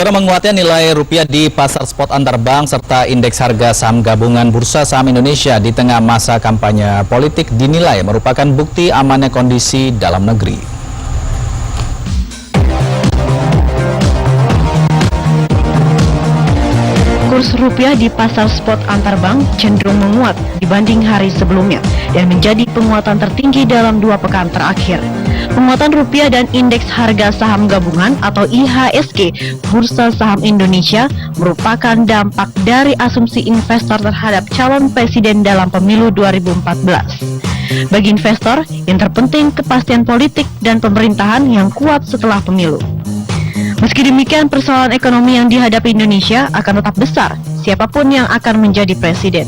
Saudara, menguatnya nilai rupiah di pasar spot antar bank serta indeks harga saham gabungan Bursa Saham Indonesia di tengah masa kampanye politik dinilai merupakan bukti amannya kondisi dalam negeri. Kurs rupiah di pasar spot antar bank cenderung menguat dibanding hari sebelumnya dan menjadi penguatan tertinggi dalam 2 pekan terakhir. Penguatan rupiah dan indeks harga saham gabungan atau IHSG Bursa Saham Indonesia merupakan dampak dari asumsi investor terhadap calon presiden dalam pemilu 2014. Bagi investor, yang terpenting kepastian politik dan pemerintahan yang kuat setelah pemilu. Meski demikian, persoalan ekonomi yang dihadapi Indonesia akan tetap besar, siapapun yang akan menjadi presiden.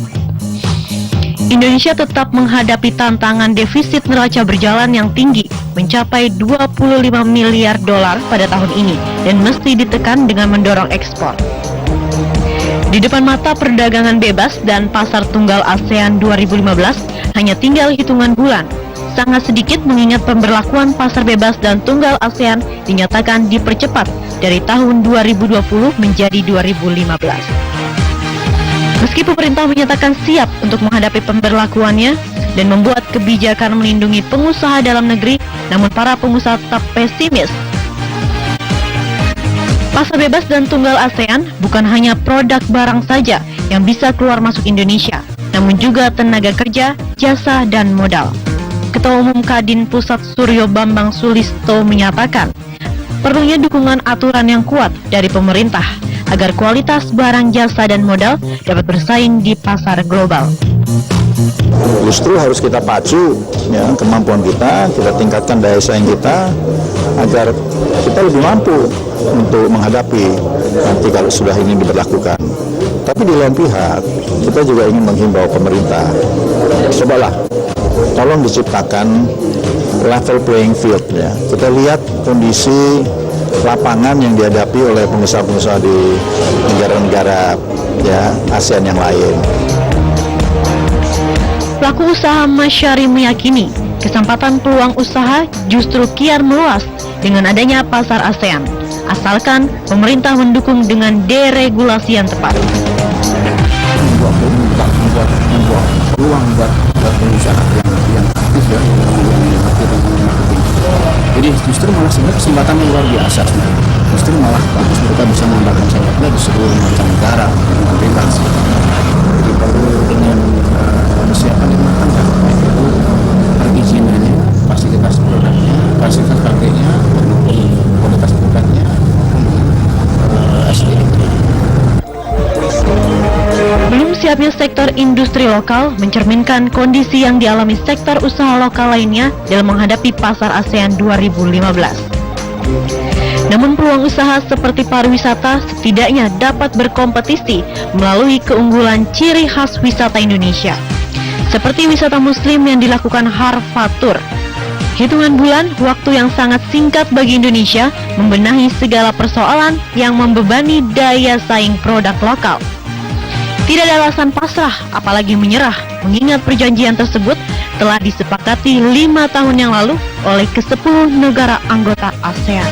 Indonesia tetap menghadapi tantangan defisit neraca berjalan yang tinggi, mencapai 25 miliar dolar pada tahun ini, dan mesti ditekan dengan mendorong ekspor. Di depan mata perdagangan bebas dan pasar tunggal ASEAN 2015 hanya tinggal hitungan bulan. Sangat sedikit mengingat pemberlakuan pasar bebas dan tunggal ASEAN dinyatakan dipercepat dari tahun 2020 menjadi 2015. Meski pemerintah menyatakan siap untuk menghadapi pemberlakuannya dan membuat kebijakan melindungi pengusaha dalam negeri, namun para pengusaha tetap pesimis. Pasar bebas dan tunggal ASEAN bukan hanya produk barang saja yang bisa keluar masuk Indonesia, namun juga tenaga kerja, jasa, dan modal. Ketua Umum Kadin Pusat Suryo Bambang Sulisto menyatakan, perlunya dukungan aturan yang kuat dari pemerintah agar kualitas barang, jasa, dan modal dapat bersaing di pasar global. Justru harus kita pacu ya, kemampuan kita tingkatkan daya saing kita agar kita lebih mampu untuk menghadapi nanti kalau sudah ini diberlakukan. Tapi di lain pihak, kita juga ingin menghimbau pemerintah, cobalah tolong diciptakan level playing field ya. Kita lihat kondisi lapangan yang dihadapi oleh pengusaha-pengusaha di negara-negara ya ASEAN yang lain. Pelaku usaha Masyari meyakini kesempatan peluang usaha justru kian meluas dengan adanya pasar ASEAN, asalkan pemerintah mendukung dengan deregulasi yang tepat. Membuat peluang buat pengusaha yang aktif ya, jadi justru malah sebenarnya kesempatan yang luar biasa sebenarnya. Justru malah bagus mereka bisa mengembangkan sayapnya di seluruh macam negara dengan bebas. Jadi perlu dengan persiapan yang matang ya, yaitu perizinannya, fasilitas produknya, fasilitas pakainya, kualitas produknya, SDM. Belum siapnya sektor industri lokal mencerminkan kondisi yang dialami sektor usaha lokal lainnya dalam menghadapi pasar ASEAN 2015. Namun peluang usaha seperti pariwisata setidaknya dapat berkompetisi melalui keunggulan ciri khas wisata Indonesia, seperti wisata muslim yang dilakukan Harfatur. Hitungan bulan, waktu yang sangat singkat bagi Indonesia membenahi segala persoalan yang membebani daya saing produk lokal. Tidak ada alasan pasrah, apalagi menyerah, mengingat perjanjian tersebut telah disepakati 5 tahun yang lalu oleh ke-10 negara anggota ASEAN.